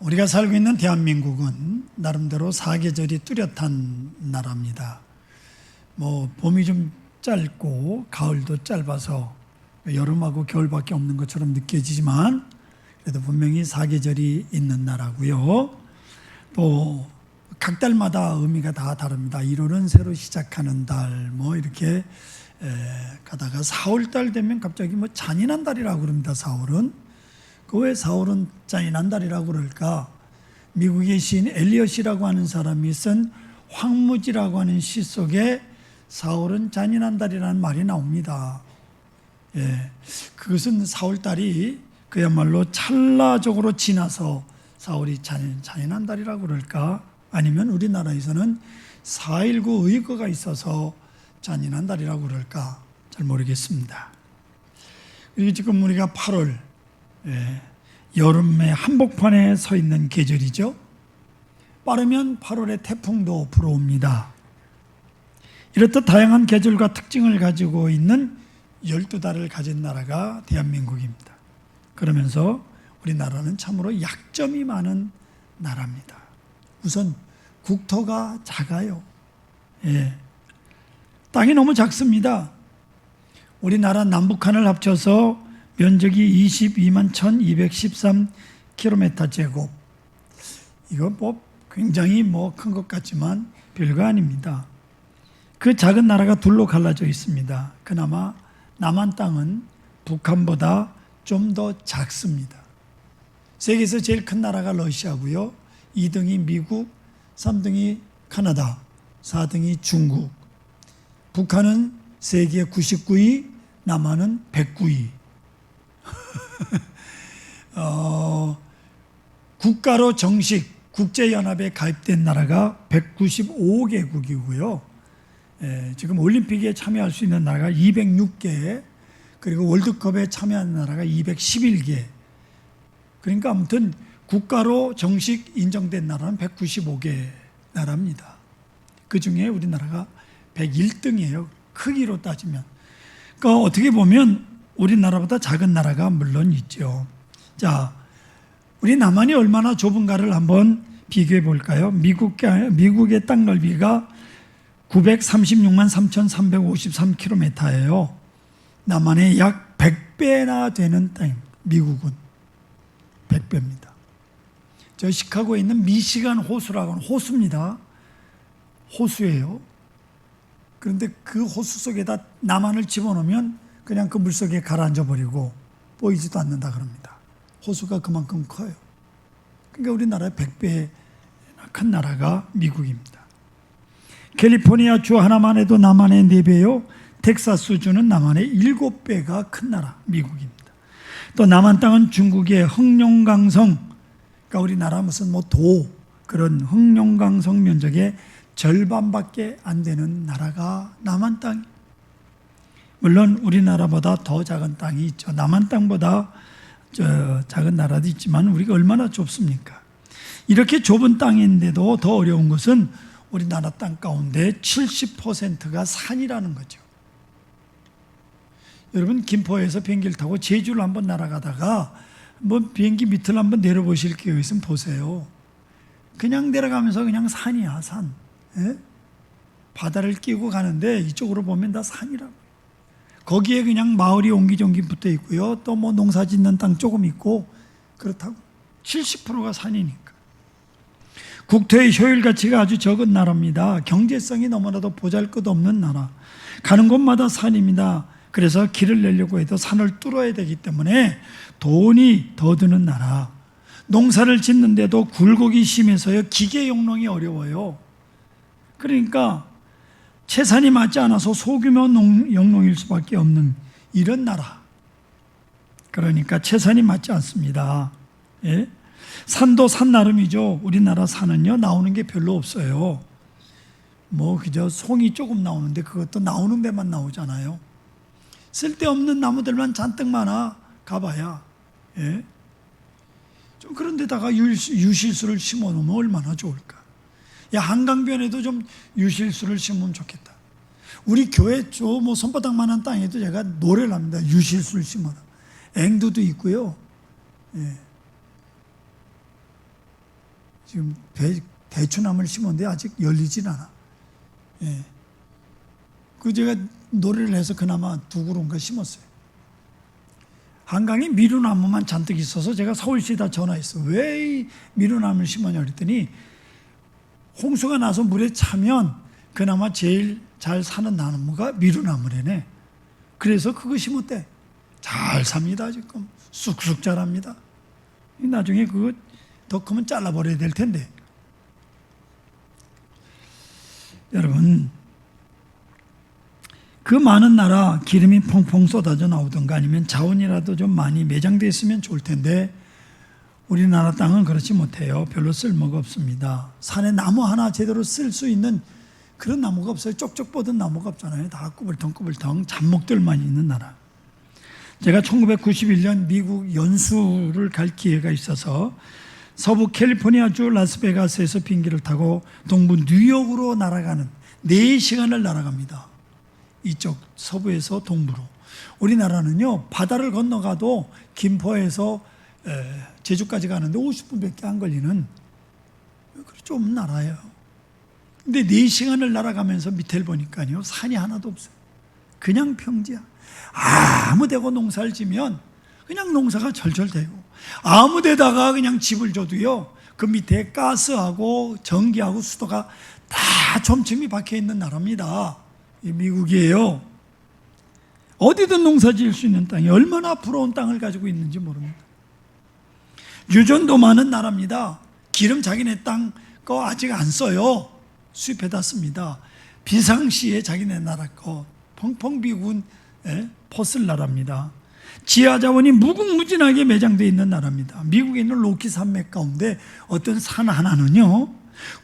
우리가 살고 있는 대한민국은 나름대로 사계절이 뚜렷한 나라입니다. 봄이 좀 짧고 가을도 짧아서 여름하고 겨울밖에 없는 것처럼 느껴지지만 그래도 분명히 사계절이 있는 나라고요. 또 각 달마다 의미가 다 다릅니다. 1월은 새로 시작하는 달, 이렇게 가다가 4월달 되면 갑자기 잔인한 달이라고 그럽니다. 4월은. 그 왜 4월은 잔인한 달이라고 그럴까? 미국의 시인 엘리엇이라고 하는 사람이 쓴 황무지라고 하는 시 속에 4월은 잔인한 달이라는 말이 나옵니다. 그것은 4월달이 그야말로 찰나적으로 지나서 4월이 잔인한 달이라고 그럴까? 아니면 우리나라에서는 4.19 의거가 있어서 잔인한 달이라고 그럴까? 잘 모르겠습니다. 그리고 지금 우리가 8월, 여름의 한복판에 서 있는 계절이죠. 빠르면 8월에 태풍도 불어옵니다. 이렇듯 다양한 계절과 특징을 가지고 있는 12달을 가진 나라가 대한민국입니다. 그러면서 우리나라는 참으로 약점이 많은 나라입니다. 우선 국토가 작아요. 땅이 너무 작습니다. 우리나라 남북한을 합쳐서 면적이 22만 1213km 제곱. 이거 굉장히 큰 것 같지만 별거 아닙니다. 그 작은 나라가 둘로 갈라져 있습니다. 그나마 남한 땅은 북한보다 좀 더 작습니다. 세계에서 제일 큰 나라가 러시아고요. 2등이 미국, 3등이 카나다, 4등이 중국. 북한은 세계 99위, 남한은 109위. 국가로 정식 국제연합에 가입된 나라가 195개국이고요. 지금 올림픽에 참여할 수 있는 나라가 206개, 그리고 월드컵에 참여하는 나라가 211개. 그러니까 아무튼 국가로 정식 인정된 나라는 195개 나라입니다. 그 중에 우리나라가 101등이에요. 크기로 따지면. 그러니까 어떻게 보면 우리나라보다 작은 나라가 물론 있죠. 자, 우리 남한이 얼마나 좁은가를 한번 비교해 볼까요? 미국의 땅 넓이가 936만 3,353km예요. 남한의 약 100배나 되는 땅입니다. 미국은 100배입니다. 저 시카고에 있는 미시간 호수라고 하는 호수입니다. 호수예요. 그런데 그 호수 속에다 남한을 집어넣으면 그냥 그 물속에 가라앉아 버리고 보이지도 않는다 그럽니다. 호수가 그만큼 커요. 그러니까 우리나라의 100배 큰 나라가 미국입니다. 캘리포니아 주 하나만 해도 남한의 4배요. 텍사스 주는 남한의 7배가 큰 나라 미국입니다. 또 남한 땅은 중국의 흑룡강성, 그러니까 우리나라 무슨 그런 흑룡강성 면적의 절반밖에 안 되는 나라가 남한 땅. 물론 우리나라보다 더 작은 땅이 있죠. 남한 땅보다 작은 나라도 있지만 우리가 얼마나 좁습니까? 이렇게 좁은 땅인데도 더 어려운 것은 우리나라 땅 가운데 70%가 산이라는 거죠. 여러분 김포에서 비행기를 타고 제주를 한번 날아가다가 비행기 밑을 한번 내려보실 기회 있으면 보세요. 그냥 내려가면서 그냥 산이야, 산. 바다를 끼고 가는데 이쪽으로 보면 다 산이라고. 거기에 그냥 마을이 옹기종기 붙어 있고요. 또 농사 짓는 땅 조금 있고 그렇다고 70%가 산이니까. 국토의 효율 가치가 아주 적은 나라입니다. 경제성이 너무나도 보잘것없는 나라. 가는 곳마다 산입니다. 그래서 길을 내려고 해도 산을 뚫어야 되기 때문에 돈이 더 드는 나라. 농사를 짓는데도 굴곡이 심해서요. 기계 용농이 어려워요. 그러니까 채산이 맞지 않아서 소규모 영농일 수밖에 없는 이런 나라. 그러니까 채산이 맞지 않습니다. 산도 산 나름이죠. 우리나라 산은요 나오는 게 별로 없어요. 그저 송이 조금 나오는데 그것도 나오는 데만 나오잖아요. 쓸데없는 나무들만 잔뜩 많아 가봐야. 좀 그런 데다가 유실수를 심어 놓으면 얼마나 좋을까. 한강변에도 좀 유실수를 심으면 좋겠다. 우리 교회 손바닥만한 땅에도 제가 노래를 합니다. 유실수를 심어라. 앵두도 있고요. 지금 대추나무를 심었는데 아직 열리진 않아. 예. 그 제가 노래를 해서 그나마 2그루인가 심었어요. 한강에 미루나무만 잔뜩 있어서 제가 서울시에다 전화했어. 왜 이 미루나무를 심었냐 그랬더니 홍수가 나서 물에 차면 그나마 제일 잘 사는 나무가 미루나무래네. 그래서 그거 심었대. 잘 삽니다. 지금 쑥쑥 자랍니다. 나중에 그거 더 크면 잘라버려야 될 텐데. 여러분, 그 많은 나라 기름이 펑펑 쏟아져 나오던가 아니면 자원이라도 좀 많이 매장되어 있으면 좋을 텐데 우리나라 땅은 그렇지 못해요. 별로 쓸모가 없습니다. 산에 나무 하나 제대로 쓸 수 있는 그런 나무가 없어요. 쪽쪽 뻗은 나무가 없잖아요. 다 꾸불텅꾸불텅 잡목들만 있는 나라. 제가 1991년 미국 연수를 갈 기회가 있어서 서부 캘리포니아주 라스베가스에서 비행기를 타고 동부 뉴욕으로 날아가는 4시간을 날아갑니다. 이쪽 서부에서 동부로. 우리나라는요 바다를 건너가도 김포에서 제주까지 가는데 50분밖에 안 걸리는 좀 나라예요. 근데 4시간을 날아가면서 밑에를 보니까요 산이 하나도 없어요. 그냥 평지야. 아무 데고 농사를 지면 그냥 농사가 절절 되고 아무 데다가 그냥 집을 줘도요 그 밑에 가스하고 전기하고 수도가 다 점침이 박혀 있는 나라입니다. 이 미국이에요. 어디든 농사 지을 수 있는 땅이 얼마나 부러운 땅을 가지고 있는지 모릅니다. 유전도 많은 나라입니다. 기름 자기네 땅 거 아직 안 써요. 수입해다 씁니다. 비상시에 자기네 나라 거 펑펑 비군 퍼쓸 나라입니다. 지하 자원이 무궁무진하게 매장되어 있는 나라입니다. 미국에 있는 로키 산맥 가운데 어떤 산 하나는요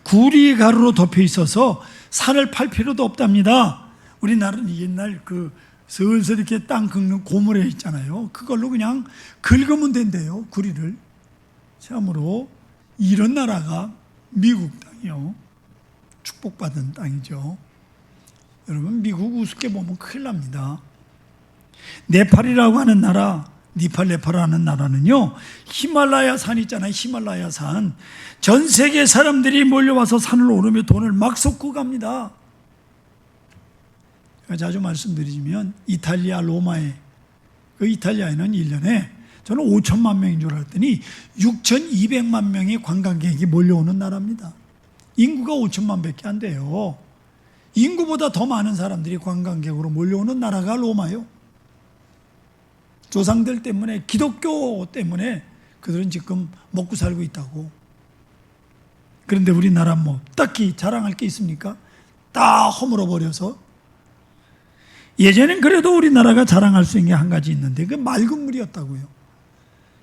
구리 가루로 덮여 있어서 산을 팔 필요도 없답니다. 우리나라는 옛날 그 슬슬 이렇게 땅 긁는 고무래 있잖아요. 그걸로 그냥 긁으면 된대요. 구리를. 참으로 이런 나라가 미국 땅이요. 축복받은 땅이죠. 여러분 미국 우습게 보면 큰일 납니다. 네팔이라고 하는 나라, 네팔라는 나라는요 히말라야 산 있잖아요. 히말라야 산. 전 세계 사람들이 몰려와서 산을 오르며 돈을 막 쏟고 갑니다. 제가 자주 말씀드리지만 이탈리아 로마에 그 이탈리아에는 1년에 저는 5천만 명인 줄 알았더니 6,200만 명의 관광객이 몰려오는 나라입니다. 인구가 5천만 밖에 안 돼요. 인구보다 더 많은 사람들이 관광객으로 몰려오는 나라가 로마요. 조상들 때문에 기독교 때문에 그들은 지금 먹고 살고 있다고. 그런데 우리나라 뭐 딱히 자랑할 게 있습니까? 다 허물어 버려서. 예전엔 그래도 우리나라가 자랑할 수 있는 게 한 가지 있는데 그 맑은 물이었다고요.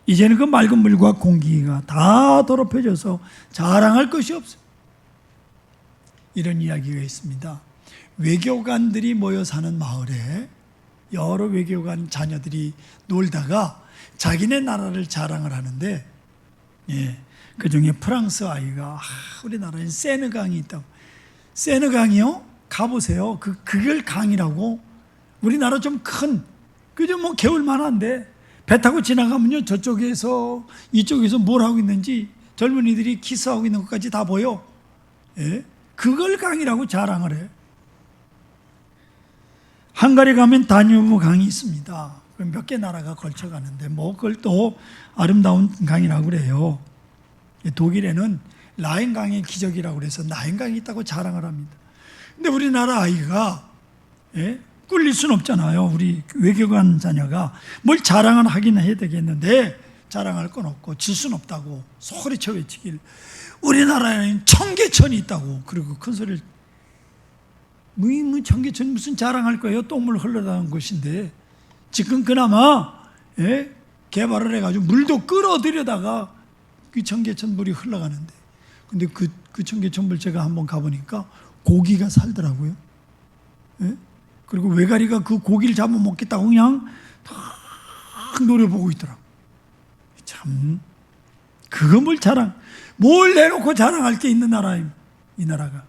이제는 그 맑은 물과 공기가 다 더럽혀져서 자랑할 것이 없어요. 이런 이야기가 있습니다. 외교관들이 모여 사는 마을에 여러 외교관 자녀들이 놀다가 자기네 나라를 자랑을 하는데 그 중에 프랑스 아이가 우리나라에 세느강이 있다고. 세느강이요? 가보세요. 그걸 강이라고. 우리나라 좀 큰, 그저 뭐 개울만한데 배 타고 지나가면요 저쪽에서 이쪽에서 뭘 하고 있는지 젊은이들이 키스하고 있는 것까지 다 보여. 그걸 강이라고 자랑을 해. 헝가리 가면 다뉴브 강이 있습니다. 몇 개 나라가 걸쳐가는데 뭐 그걸 또 아름다운 강이라고 그래요. 독일에는 라인강의 기적이라고 그래서 라인강이 있다고 자랑을 합니다. 근데 우리나라 아이가 꿀릴 수는 없잖아요. 우리 외교관 자녀가 뭘 자랑을 하긴 해야 되겠는데 자랑할 건 없고 질 수는 없다고 소리쳐 외치길 우리나라에는 청계천이 있다고. 그리고 큰 소리를 뭐 청계천 무슨 자랑할 거예요. 똥물 흘러나온 곳인데 지금 그나마 개발을 해가지고 물도 끌어들여다가 그 청계천 물이 흘러가는데 근데 그 청계천 물 제가 한번 가보니까 고기가 살더라고요. 그리고 외가리가 그 고기를 잡아먹겠다고 그냥 딱 노려보고 있더라고. 참 그거 뭘 내놓고 자랑할 게 있는 나라입니다. 이 나라가.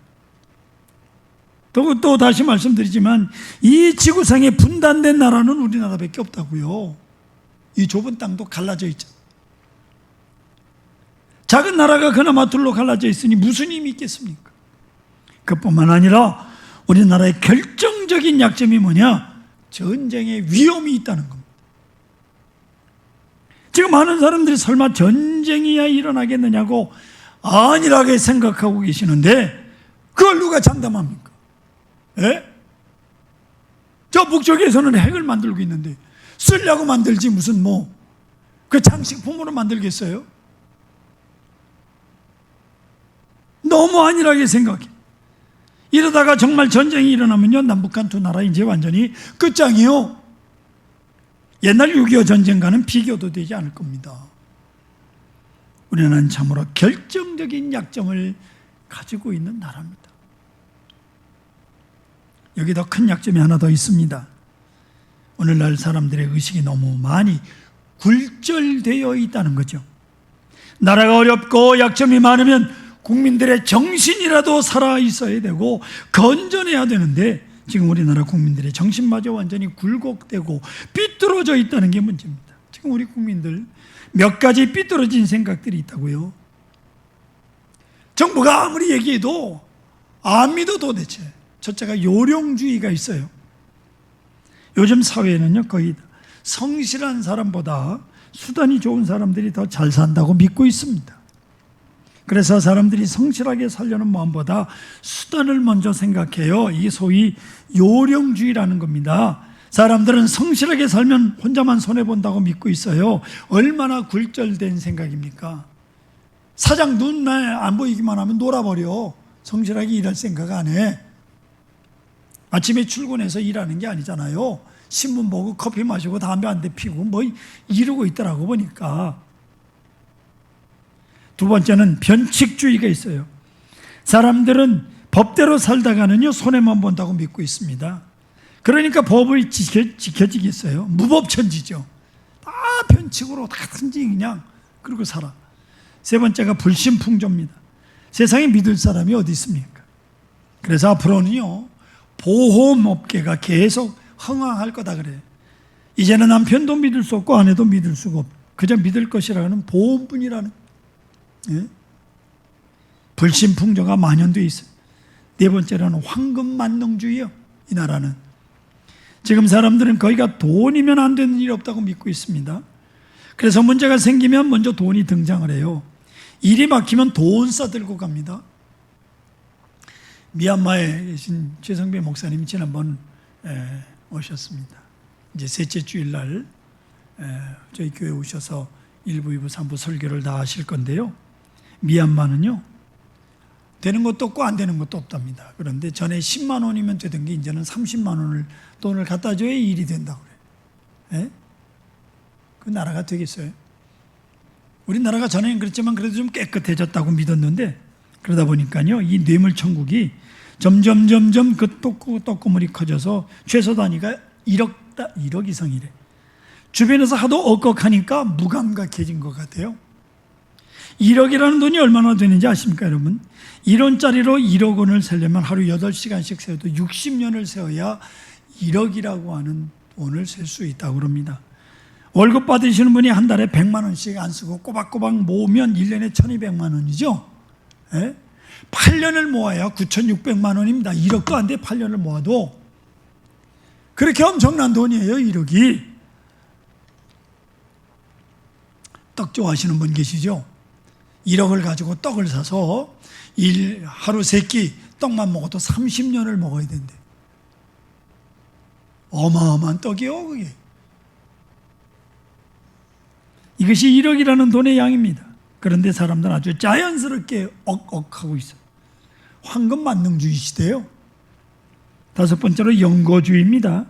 또 다시 말씀드리지만 이 지구상에 분단된 나라는 우리나라밖에 없다고요. 이 좁은 땅도 갈라져 있죠. 작은 나라가 그나마 둘로 갈라져 있으니 무슨 힘이 있겠습니까? 그뿐만 아니라 우리나라의 결정적인 약점이 뭐냐? 전쟁의 위험이 있다는 겁니다. 지금 많은 사람들이 설마 전쟁이야 일어나겠느냐고 안일하게 생각하고 계시는데 그걸 누가 장담합니까? 예? 저 북쪽에서는 핵을 만들고 있는데 쓰려고 만들지 무슨 그 장식품으로 만들겠어요? 너무 안일하게 생각해. 이러다가 정말 전쟁이 일어나면요, 남북한 두 나라 이제 완전히 끝장이요. 옛날 6.25 전쟁과는 비교도 되지 않을 겁니다. 우리는 참으로 결정적인 약점을 가지고 있는 나라입니다. 여기 더 큰 약점이 하나 더 있습니다. 오늘날 사람들의 의식이 너무 많이 굴절되어 있다는 거죠. 나라가 어렵고 약점이 많으면 국민들의 정신이라도 살아 있어야 되고 건전해야 되는데 지금 우리나라 국민들의 정신마저 완전히 굴곡되고 삐뚤어져 있다는 게 문제입니다. 지금 우리 국민들 몇 가지 삐뚤어진 생각들이 있다고요. 정부가 아무리 얘기해도 안 믿어. 도대체 첫째가 요령주의가 있어요. 요즘 사회에는요, 거의 성실한 사람보다 수단이 좋은 사람들이 더 잘 산다고 믿고 있습니다. 그래서 사람들이 성실하게 살려는 마음보다 수단을 먼저 생각해요. 이게 소위 요령주의라는 겁니다. 사람들은 성실하게 살면 혼자만 손해본다고 믿고 있어요. 얼마나 굴절된 생각입니까? 사장 눈에 안 보이기만 하면 놀아버려. 성실하게 일할 생각 안 해. 아침에 출근해서 일하는 게 아니잖아요. 신문 보고 커피 마시고 담배 한 대 피고 이러고 있더라고 보니까. 두 번째는 변칙주의가 있어요. 사람들은 법대로 살다가는요, 손해만 본다고 믿고 있습니다. 그러니까 법이 지켜지겠어요? 무법천지죠. 다 변칙으로 다든지 그냥 그러고 살아. 세 번째가 불신풍조입니다. 세상에 믿을 사람이 어디 있습니까? 그래서 앞으로는요, 보험업계가 계속 흥황할 거다 그래요. 이제는 남편도 믿을 수 없고 아내도 믿을 수가 없고 그저 믿을 것이라는 보험뿐이라는. 예? 불신풍조가 만연되어 있어요. 네 번째로는 황금만능주의요. 이 나라는 지금 사람들은 거기가 돈이면 안 되는 일이 없다고 믿고 있습니다. 그래서 문제가 생기면 먼저 돈이 등장을 해요. 일이 막히면 돈 싸들고 갑니다. 미얀마에 계신 최성배 목사님이 지난번 오셨습니다. 이제 셋째 주일날 저희 교회 오셔서 1부, 2부, 3부 설교를 다 하실 건데요. 미얀마는요, 되는 것도 없고 안 되는 것도 없답니다. 그런데 전에 10만 원이면 되던 게 이제는 30만 원을 돈을 갖다 줘야 일이 된다고 그래요. 예? 그 나라가 되겠어요? 우리나라가 전에는 그랬지만 그래도 좀 깨끗해졌다고 믿었는데 그러다 보니까요, 이 뇌물천국이 점점 그 떡고물이 커져서 최소 단위가 1억 이상이래. 주변에서 하도 억걱하니까 무감각해진 것 같아요. 1억이라는 돈이 얼마나 되는지 아십니까, 여러분? 1원짜리로 1억 원을 세려면 하루 8시간씩 세워도 60년을 세워야 1억이라고 하는 돈을 셀 수 있다고 그럽니다. 월급 받으시는 분이 한 달에 100만 원씩 안 쓰고 꼬박꼬박 모으면 1년에 1200만 원이죠. 예? 8년을 모아야 9600만 원입니다. 1억도 안 돼, 8년을 모아도. 그렇게 엄청난 돈이에요, 1억이. 떡 좋아하시는 분 계시죠? 1억을 가지고 떡을 사서 하루 3끼 떡만 먹어도 30년을 먹어야 된대. 어마어마한 떡이요, 그게. 이것이 1억이라는 돈의 양입니다. 그런데 사람들은 아주 자연스럽게 억억하고 있어요. 황금만능주의 시대예요. 다섯 번째로 연고주의입니다.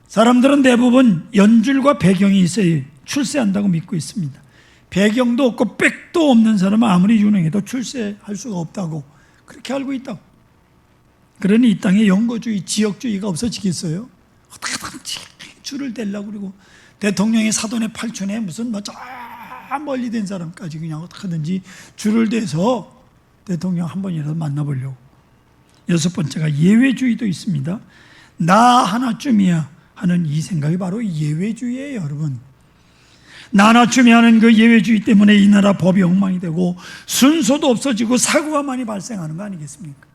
사람들은 대부분 연줄과 배경이 있어야 출세한다고 믿고 있습니다. 배경도 없고 백도 없는 사람은 아무리 유능해도 출세할 수가 없다고 그렇게 알고 있다고. 그러니 이 땅에 연고주의, 지역주의가 없어지겠어요? 어떻게든지 줄을 댈라고. 그리고 대통령의 사돈의 팔촌에 무슨 저 멀리 된 사람까지 그냥 어떻게든지 줄을 대서 대통령 한 번이라도 만나보려고. 여섯 번째가 예외주의도 있습니다. 나 하나쯤이야 하는 이 생각이 바로 예외주의예요, 여러분. 나나춤이 하는 그 예외주의 때문에 이 나라 법이 엉망이 되고 순서도 없어지고 사고가 많이 발생하는 거 아니겠습니까?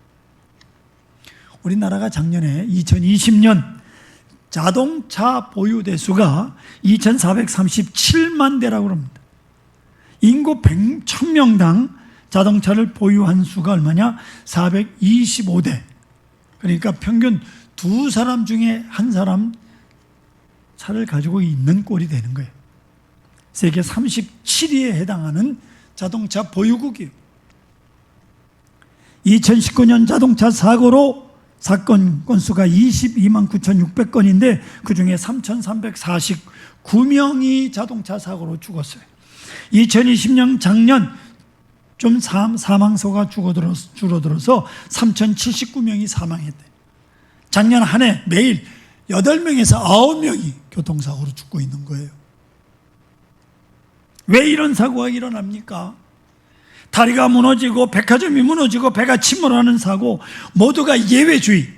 우리나라가 작년에 2020년 자동차 보유 대수가 2,437만 대라고 합니다. 인구 1,000명당 자동차를 보유한 수가 얼마냐? 425대. 그러니까 평균 두 사람 중에 한 사람 차를 가지고 있는 꼴이 되는 거예요. 세계 37위에 해당하는 자동차 보유국이에요. 2019년 자동차 사고로 사건 건수가 22만 9,600건인데 그중에 3,349명이 자동차 사고로 죽었어요. 2020년 작년 좀 사망수가 줄어들어서 3,079명이 사망했대. 작년 한 해 매일 8명에서 9명이 교통사고로 죽고 있는 거예요. 왜 이런 사고가 일어납니까? 다리가 무너지고 백화점이 무너지고 배가 침몰하는 사고, 모두가 예외주의,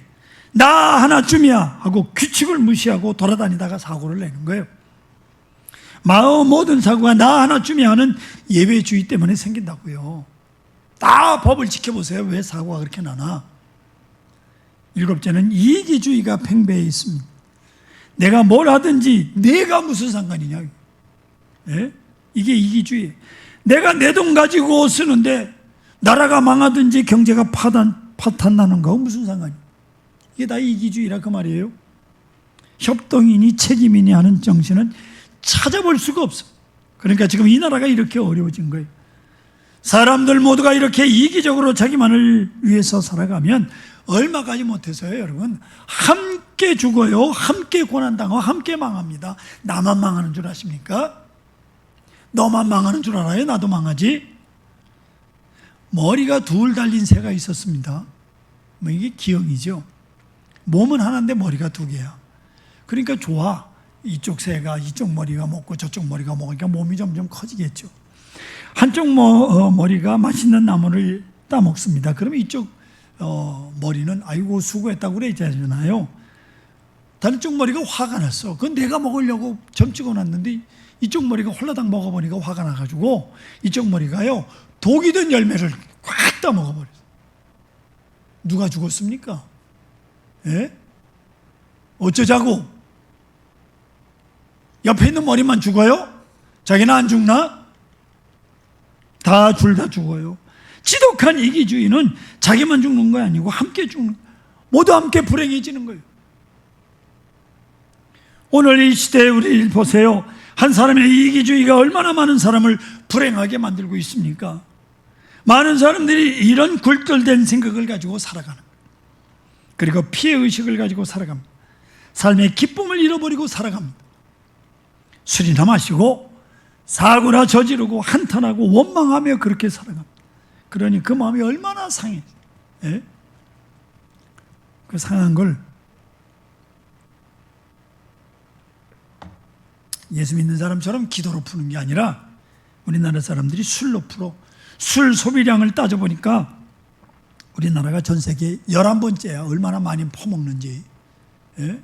나 하나쯤이야 하고 규칙을 무시하고 돌아다니다가 사고를 내는 거예요. 모든 사고가 나 하나쯤이야 하는 예외주의 때문에 생긴다고요. 다 법을 지켜보세요. 왜 사고가 그렇게 나나? 7째는 이기주의가 팽배해 있습니다. 내가 뭘 하든지 내가 무슨 상관이냐. 예? 이게 이기주의. 내가 내 돈 가지고 쓰는데 나라가 망하든지 경제가 파탄나는 거 무슨 상관이야. 이게 다 이기주의라 그 말이에요. 협동이니 책임이니 하는 정신은 찾아볼 수가 없어. 그러니까 지금 이 나라가 이렇게 어려워진 거예요. 사람들 모두가 이렇게 이기적으로 자기만을 위해서 살아가면 얼마까지 못해서요, 여러분. 함께 죽어요. 함께 고난당하고 함께 망합니다. 나만 망하는 줄 아십니까? 너만 망하는 줄 알아요? 나도 망하지? 머리가 둘 달린 새가 있었습니다. 이게 기형이죠. 몸은 하나인데 머리가 두 개야. 그러니까 좋아. 이쪽 새가 이쪽 머리가 먹고 저쪽 머리가 먹으니까 몸이 점점 커지겠죠. 한쪽 머리가 맛있는 나무를 따먹습니다. 그러면 이쪽 머리는 아이고 수고했다고 그러잖아요. 다른 쪽 머리가 화가 났어. 그건 내가 먹으려고 점 찍어놨는데 이쪽 머리가 홀라당 먹어보니까 화가 나가지고 이쪽 머리가요 독이 든 열매를 꽉 따먹어버렸어. 누가 죽었습니까? 예? 어쩌자고? 옆에 있는 머리만 죽어요? 자기는 안 죽나? 다 죽어요. 지독한 이기주의는 자기만 죽는 거 아니고 함께 죽는, 모두 함께 불행해지는 거예요. 오늘 이 시대에 우리 보세요. 한 사람의 이기주의가 얼마나 많은 사람을 불행하게 만들고 있습니까? 많은 사람들이 이런 굴절된 생각을 가지고 살아가는 거예요. 그리고 피해의식을 가지고 살아갑니다. 삶의 기쁨을 잃어버리고 살아갑니다. 술이나 마시고 사고나 저지르고 한탄하고 원망하며 그렇게 살아갑니다. 그러니 그 마음이 얼마나 상해. 예? 그 상한 걸 예수 믿는 사람처럼 기도로 푸는 게 아니라 우리나라 사람들이 술로 풀어. 술 소비량을 따져보니까 우리나라가 전 세계 11번째야. 얼마나 많이 퍼먹는지. 예?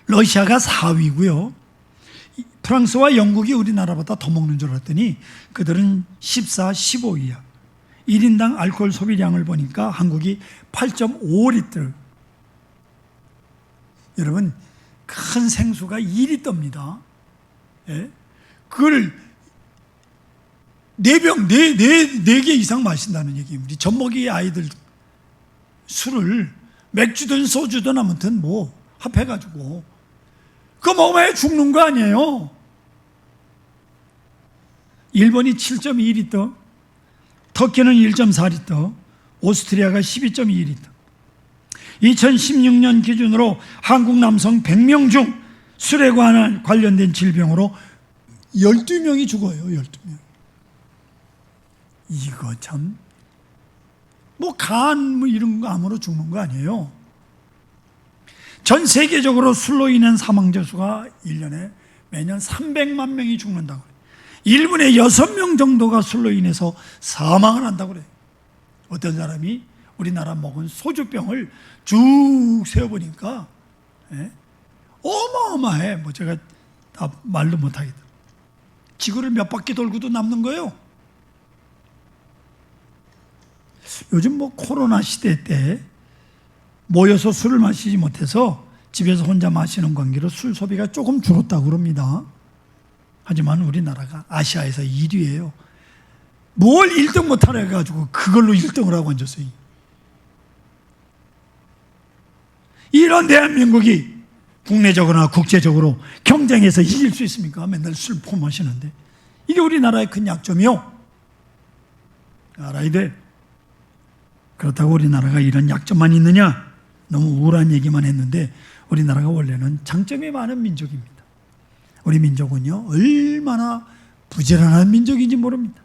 러시아가 4위고요. 프랑스와 영국이 우리나라보다 더 먹는 줄 알았더니 그들은 14, 15위야. 1인당 알코올 소비량을 보니까 한국이 8.5리터. 여러분, 큰 생수가 2리터입니다. 예? 그걸 4개 이상 마신다는 얘기예요. 우리 젖먹이 아이들 술을 맥주든 소주든 아무튼 뭐 합해가지고 그거 먹으면 죽는 거 아니에요. 일본이 7.2리터, 터키는 1.4리터, 오스트리아가 12.2리터. 2016년 기준으로 한국 남성 100명 중 술에 관련된 질병으로 12명이 죽어요. 12명. 이거 참, 뭐 간 뭐 이런 거 암으로 죽는 거 아니에요. 전 세계적으로 술로 인한 사망자 수가 1년에 매년 300만 명이 죽는다고 그래요. 1분에 6명 정도가 술로 인해서 사망을 한다고 그래요. 어떤 사람이 우리나라 먹은 소주병을 쭉 세어보니까 어마어마해. 뭐 제가 다 말도 못하게. 지구를 몇 바퀴 돌고도 남는 거예요. 요즘 뭐 코로나 시대 때 모여서 술을 마시지 못해서 집에서 혼자 마시는 관계로 술 소비가 조금 줄었다고 그럽니다. 하지만 우리나라가 아시아에서 1위예요. 뭘 1등 못하라 해가지고 그걸로 1등을 하고 앉았어요. 이런 대한민국이 국내적으로나 국제적으로 경쟁에서 이길 수 있습니까? 맨날 술 퍼마시는데. 이게 우리나라의 큰 약점이요. 알아야 돼. 그렇다고 우리나라가 이런 약점만 있느냐? 너무 우울한 얘기만 했는데 우리나라가 원래는 장점이 많은 민족입니다. 우리 민족은요, 얼마나 부지런한 민족인지 모릅니다.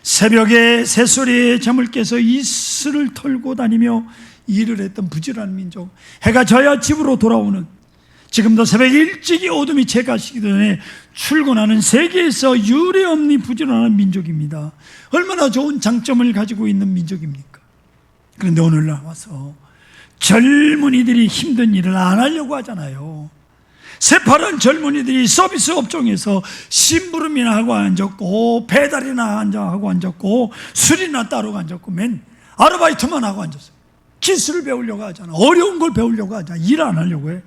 새벽에 새소리에 잠을 깨서 이슬을 털고 다니며 일을 했던 부지런한 민족. 해가 져야 집으로 돌아오는, 지금도 새벽 일찍이 어둠이 채가시기 전에 출근하는 세계에서 유례없는 부지런한 민족입니다. 얼마나 좋은 장점을 가지고 있는 민족입니까? 그런데 오늘날 와서 젊은이들이 힘든 일을 안 하려고 하잖아요. 새파란 젊은이들이 서비스 업종에서 심부름이나 하고 앉았고, 배달이나 하고 앉았고, 술이나 따르고 앉았고, 맨 아르바이트만 하고 앉았어요. 기술을 배우려고 하잖아. 어려운 걸 배우려고 하잖아. 일 안 하려고 해.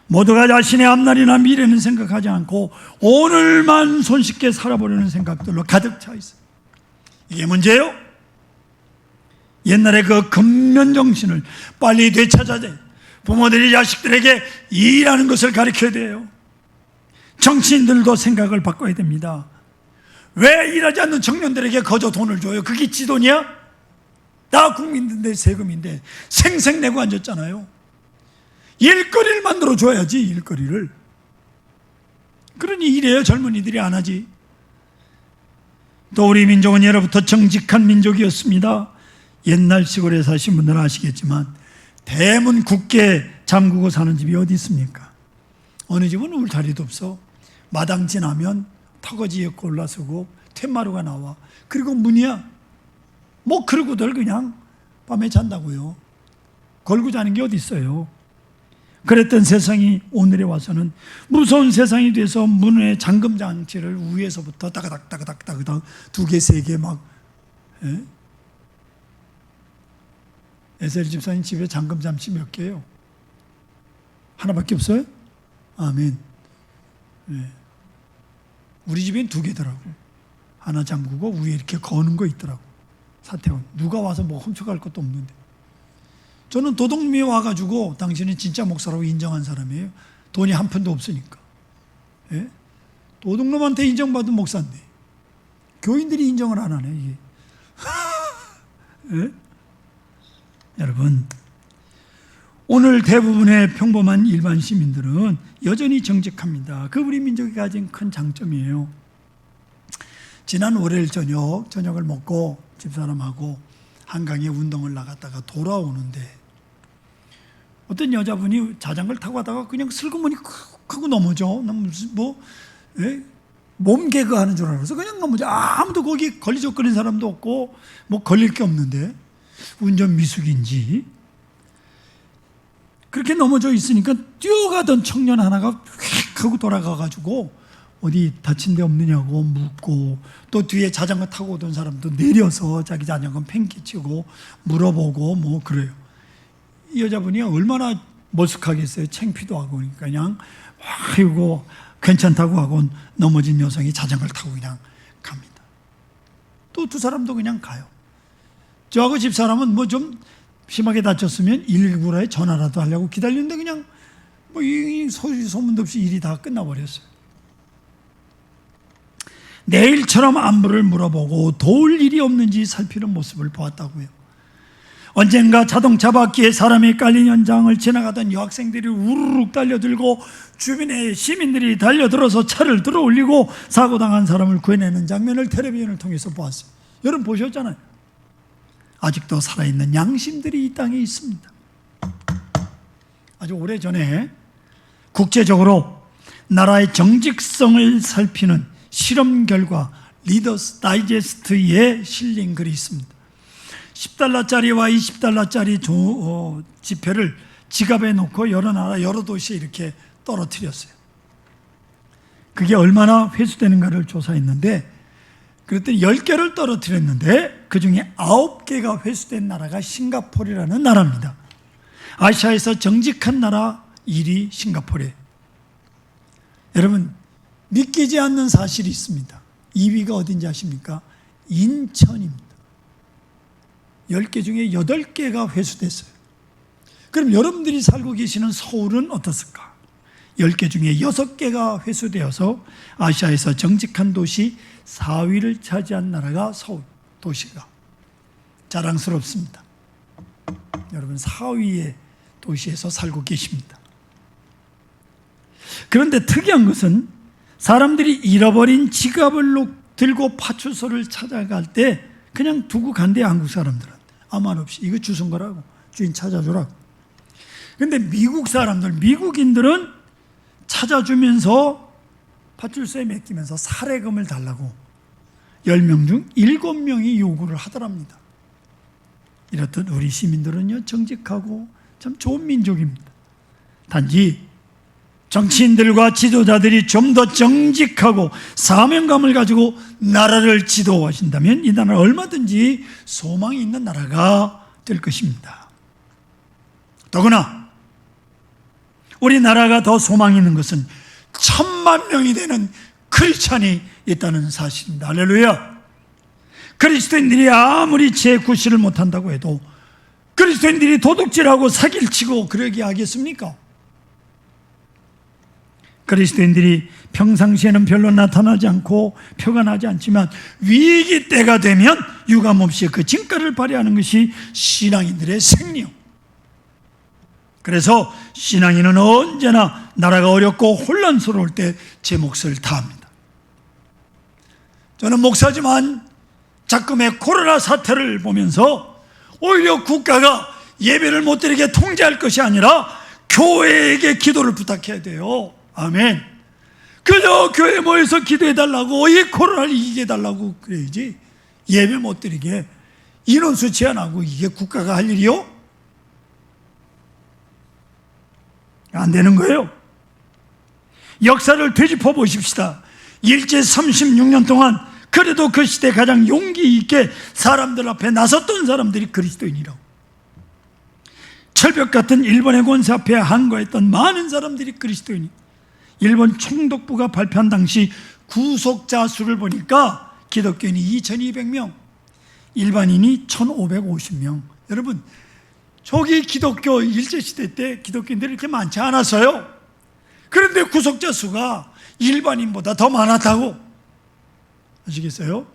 모두가 자신의 앞날이나 미래는 생각하지 않고 오늘만 손쉽게 살아보려는 생각들로 가득 차 있어요. 이게 문제예요. 옛날에 그 근면정신을 빨리 되찾아야 돼. 부모들이 자식들에게 일하는 것을 가르쳐야 돼요. 정치인들도 생각을 바꿔야 됩니다. 왜 일하지 않는 청년들에게 거저 돈을 줘요? 그게 지 돈이야? 다 국민들의 세금인데 생색내고 앉았잖아요. 일거리를 만들어 줘야지, 일거리를. 그러니 이래요. 젊은이들이 안 하지. 또 우리 민족은 예로부터 정직한 민족이었습니다. 옛날 시골에 사신 분들은 아시겠지만 대문 굳게 잠그고 사는 집이 어디 있습니까? 어느 집은 울타리도 없어. 마당 지나면 터거지에 올라서고 툇마루가 나와. 그리고 문이야. 뭐 그러고들 그냥 밤에 잔다고요. 걸고 자는 게 어디 있어요. 그랬던 세상이 오늘에 와서는 무서운 세상이 돼서 문에 잠금 장치를 위에서부터 따그닥 두 개, 세 개 막. 에셀 집사님 집에 잠금 장치 몇 개예요? 하나밖에 없어요? 아멘. 우리 집엔 두 개더라고. 하나 잠그고 위에 이렇게 거는 거 있더라고. 사태원. 누가 와서 뭐 훔쳐갈 것도 없는데. 저는 도둑놈이 와가지고 당신은 진짜 목사라고 인정한 사람이에요. 돈이 한 푼도 없으니까. 예? 도둑놈한테 인정받은 목사인데 교인들이 인정을 안 하네, 이게. 예? 여러분, 오늘 대부분의 평범한 일반 시민들은 여전히 정직합니다. 그 우리 민족이 가진 큰 장점이에요. 지난 월요일 저녁을 먹고 집사람하고 한강에 운동을 나갔다가 돌아오는데 어떤 여자분이 자전거를 타고 가다가 그냥 슬그머니 하고 넘어져. 몸개그 하는 줄 알아서 그냥 넘어져. 아무도 거기 걸리적거리는 사람도 없고 뭐 걸릴 게 없는데 운전 미숙인지 그렇게 넘어져 있으니까 뛰어가던 청년 하나가 휙 하고 돌아가가지고 어디 다친 데 없느냐고 묻고, 또 뒤에 자전거 타고 오던 사람도 내려서 자기 자전거 팽개치고 물어보고 뭐 그래요. 이 여자분이 얼마나 머쓱하겠어요. 창피도 하고. 그러니까 그냥 아이고 괜찮다고 하고 넘어진 여성이 자전거를 타고 그냥 갑니다. 또 두 사람도 그냥 가요. 저하고 집사람은 뭐 좀 심하게 다쳤으면 119에 전화라도 하려고 기다리는데 그냥 뭐 이 소문도 없이 일이 다 끝나버렸어요. 내일처럼 안부를 물어보고 도울 일이 없는지 살피는 모습을 보았다고요. 언젠가 자동차 바퀴에 사람이 깔린 현장을 지나가던 여학생들이 우르륵 달려들고 주변에 시민들이 달려들어서 차를 들어올리고 사고당한 사람을 구해내는 장면을 텔레비전을 통해서 보았어요. 여러분 보셨잖아요. 아직도 살아있는 양심들이 이 땅에 있습니다. 아주 오래전에 국제적으로 나라의 정직성을 살피는 실험 결과 리더스 다이제스트에 실린 글이 있습니다. 10달러짜리와 20달러짜리 지폐를 지갑에 놓고 여러 나라 여러 도시에 이렇게 떨어뜨렸어요. 그게 얼마나 회수되는가를 조사했는데, 그랬더니 10개를 떨어뜨렸는데 그 중에 9개가 회수된 나라가 싱가포르라는 나라입니다. 아시아에서 정직한 나라 1위 싱가포르. 여러분, 믿기지 않는 사실이 있습니다. 2위가 어딘지 아십니까? 인천입니다. 10개 중에 8개가 회수됐어요. 그럼 여러분들이 살고 계시는 서울은 어떻습니까? 10개 중에 6개가 회수되어서 아시아에서 정직한 도시 4위를 차지한 나라가 서울 도시가 자랑스럽습니다. 여러분 4위의 도시에서 살고 계십니다. 그런데 특이한 것은 사람들이 잃어버린 지갑을 들고 파출소를 찾아갈 때 그냥 두고 간대요. 한국 사람들한테 아무 말 없이 이거 주운 거라고, 주인 찾아주라고. 그런데 미국 사람들, 미국인들은 찾아주면서 파출소에 맡기면서 사례금을 달라고 10명 중 7명이 요구를 하더랍니다. 이렇듯 우리 시민들은요, 정직하고 참 좋은 민족입니다. 단지 정치인들과 지도자들이 좀 더 정직하고 사명감을 가지고 나라를 지도하신다면 이 나라는 얼마든지 소망이 있는 나라가 될 것입니다. 더구나 우리나라가 더 소망이 있는 것은 1000만 명이 되는 크리스찬이 있다는 사실입니다. 할렐루야. 그리스도인들이 아무리 제9시를 못한다고 해도 그리스도인들이 도둑질하고 사기를 치고 그러게 하겠습니까? 그리스도인들이 평상시에는 별로 나타나지 않고 표가 나지 않지만 위기 때가 되면 유감없이 그 진가를 발휘하는 것이 신앙인들의 생리요. 그래서 신앙인은 언제나 나라가 어렵고 혼란스러울 때 제 몫을 다합니다. 저는 목사지만 자금의 코로나 사태를 보면서 오히려 국가가 예배를 못 드리게 통제할 것이 아니라 교회에게 기도를 부탁해야 돼요. 아멘. 그저 교회 모여서 기도해달라고, 이 코로나를 이기게 해달라고 그래야지 예배 못 드리게 인원수 제한하고 이게 국가가 할 일이요? 안 되는 거예요. 역사를 되짚어 보십시다. 일제 36년 동안 그래도 그 시대 가장 용기 있게 사람들 앞에 나섰던 사람들이 그리스도인이라고. 철벽 같은 일본의 권세 앞에 항거했던 많은 사람들이 그리스도인이. 일본 총독부가 발표한 당시 구속자 수를 보니까 기독교인이 2200명, 일반인이 1550명. 여러분, 저기 기독교 일제시대 때 기독교인들이 이렇게 많지 않았어요. 그런데 구속자 수가 일반인보다 더 많았다고. 아시겠어요?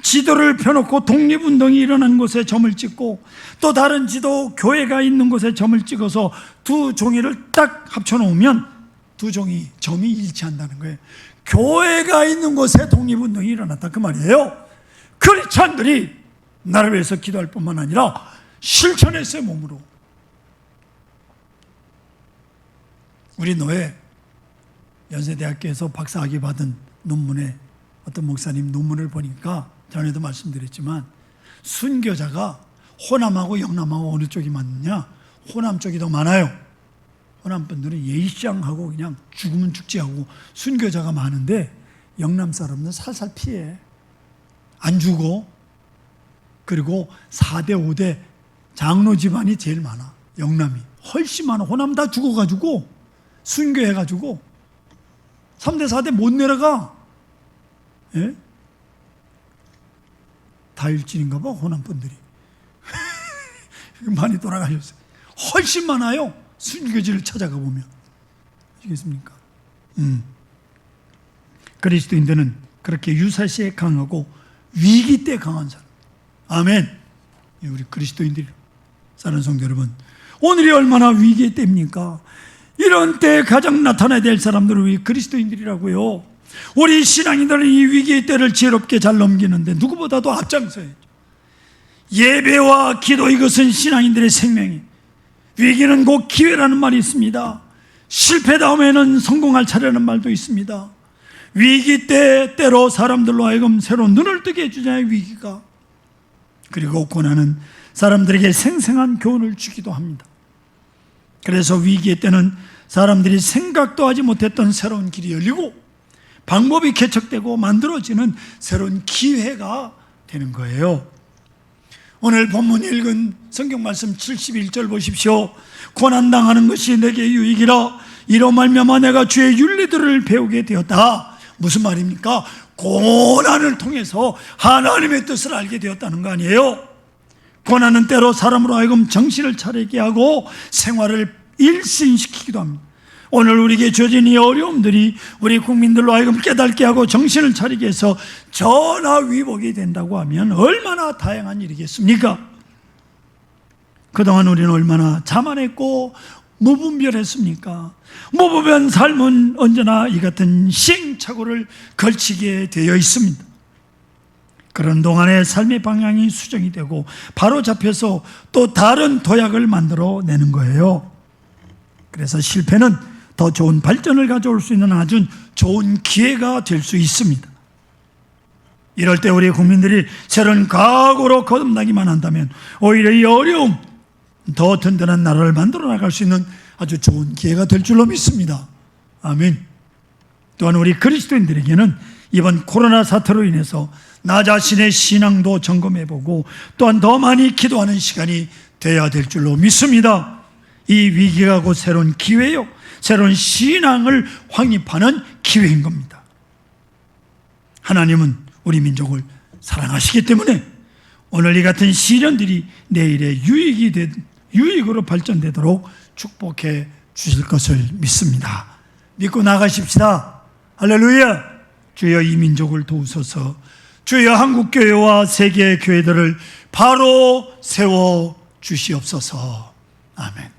지도를 펴놓고 독립운동이 일어난 곳에 점을 찍고 또 다른 지도 교회가 있는 곳에 점을 찍어서 두 종이를 딱 합쳐놓으면 두 종이 점이 일치한다는 거예요. 교회가 있는 곳에 독립운동이 일어났다 그 말이에요. 크리스찬들이 나를 위해서 기도할 뿐만 아니라 실천했어요, 몸으로. 우리 노예 연세대학교에서 박사학위 받은 논문에 어떤 목사님 논문을 보니까 전에도 말씀드렸지만 순교자가 호남하고 영남하고 어느 쪽이 많느냐? 호남 쪽이 더 많아요. 호남 분들은 예의시장하고 그냥 죽으면 죽지하고 순교자가 많은데 영남 사람들은 살살 피해. 안 죽어. 그리고 4대 5대 장로 집안이 제일 많아. 영남이 훨씬 많아. 호남 다 죽어가지고 순교해가지고 3대 4대 못 내려가. 예? 다일진인가 봐, 호남 분들이. 많이 돌아가셨어요. 훨씬 많아요. 순교지를 찾아가 보면. 아시겠습니까? 그리스도인들은 그렇게 유사시에 강하고 위기 때 강한 사람. 아멘. 우리 그리스도인들이 사랑하는 성도 여러분, 오늘이 얼마나 위기의 때입니까? 이런 때에 가장 나타나야 될 사람들은 우리 그리스도인들이라고요. 우리 신앙인들은 이 위기의 때를 지혜롭게 잘 넘기는데 누구보다도 앞장서야죠. 예배와 기도, 이것은 신앙인들의 생명이. 위기는 곧 기회라는 말이 있습니다. 실패 다음에는 성공할 차례라는 말도 있습니다. 위기 때 때로 사람들로 하여금 새로운 눈을 뜨게 해주잖아요, 위기가. 그리고 고난은 사람들에게 생생한 교훈을 주기도 합니다. 그래서 위기의 때는 사람들이 생각도 하지 못했던 새로운 길이 열리고 방법이 개척되고 만들어지는 새로운 기회가 되는 거예요. 오늘 본문 읽은 성경 말씀 71절 보십시오. 고난당하는 것이 내게 유익이라 이로 말미암아 내가 주의 윤리들을 배우게 되었다. 무슨 말입니까? 고난을 통해서 하나님의 뜻을 알게 되었다는 거 아니에요? 고난은 때로 사람으로 하여금 정신을 차리게 하고 생활을 일신시키기도 합니다. 오늘 우리에게 주어진 이 어려움들이 우리 국민들로 하여금 깨닫게 하고 정신을 차리게 해서 전화위복이 된다고 하면 얼마나 다양한 일이겠습니까? 그동안 우리는 얼마나 자만했고 무분별했습니까? 무분별한 삶은 언제나 이 같은 시행착오를 걸치게 되어 있습니다. 그런 동안에 삶의 방향이 수정이 되고 바로 잡혀서 또 다른 도약을 만들어내는 거예요. 그래서 실패는 더 좋은 발전을 가져올 수 있는 아주 좋은 기회가 될 수 있습니다. 이럴 때 우리 국민들이 새로운 각오로 거듭나기만 한다면 오히려 이 어려움, 더 든든한 나라를 만들어 나갈 수 있는 아주 좋은 기회가 될 줄로 믿습니다. 아멘. 또한 우리 그리스도인들에게는 이번 코로나 사태로 인해서 나 자신의 신앙도 점검해보고 또한 더 많이 기도하는 시간이 되어야 될 줄로 믿습니다. 이 위기가 곧 새로운 기회요, 새로운 신앙을 확립하는 기회인 겁니다. 하나님은 우리 민족을 사랑하시기 때문에 오늘 이 같은 시련들이 내일의 유익으로 발전되도록 축복해 주실 것을 믿습니다. 믿고 나가십시다. 할렐루야. 주여 이 민족을 도우소서. 주여 한국교회와 세계 교회들을 바로 세워 주시옵소서. 아멘.